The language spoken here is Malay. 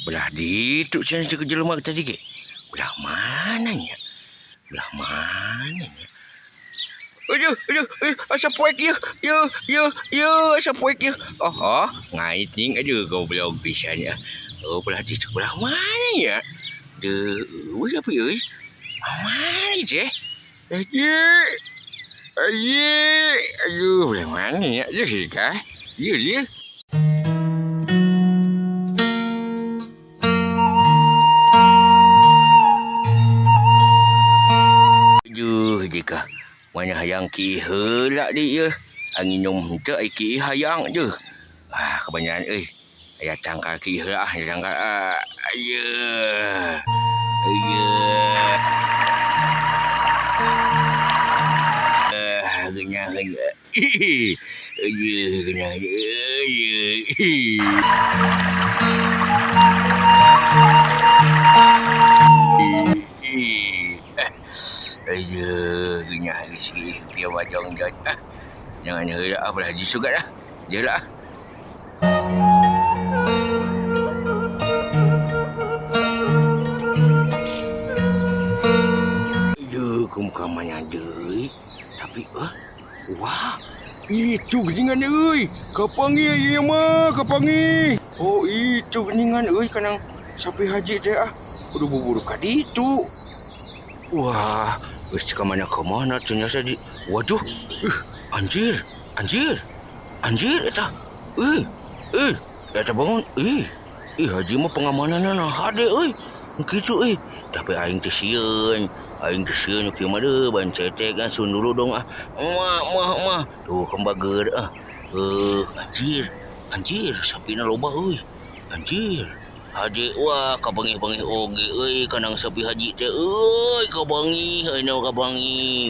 Belah dituk sana kerja lemak tadi ke? Belah mananya? Belah mananya? Aduh, asap puak ya, asap puak ya. Oh, ngaiting aduh kau belum bisa ya. Oh, belah dituk belah mana ya? Siapa ya? Mana je? Aduh, belah mana ya? Ya sih kah? Ya dia. Jika mana hayang ki helak dia angin nyom tak ki hayang je kebanyakan ayah tangkal ki helak tangkal ayah genyang genyang genyah lagi sikit biar macam jat jangan helak apalah disugat lah jelah muka mana ada tapi wah itu geningan kapangi ya mah kapangi oh itu geningan kanang sampai haji dia udah bubur kadi itu wah ke mana ternyata di waduh anjir eta eta bangun haji mah pengamanan ada begitu tapi aing teh sieun kieu mah deuh ban cetek kan sun dulu dong mah tuh kembager anjir sapina loba anjir hade wah kabangi oge kanang sapi haji teh kabangi haina kabangi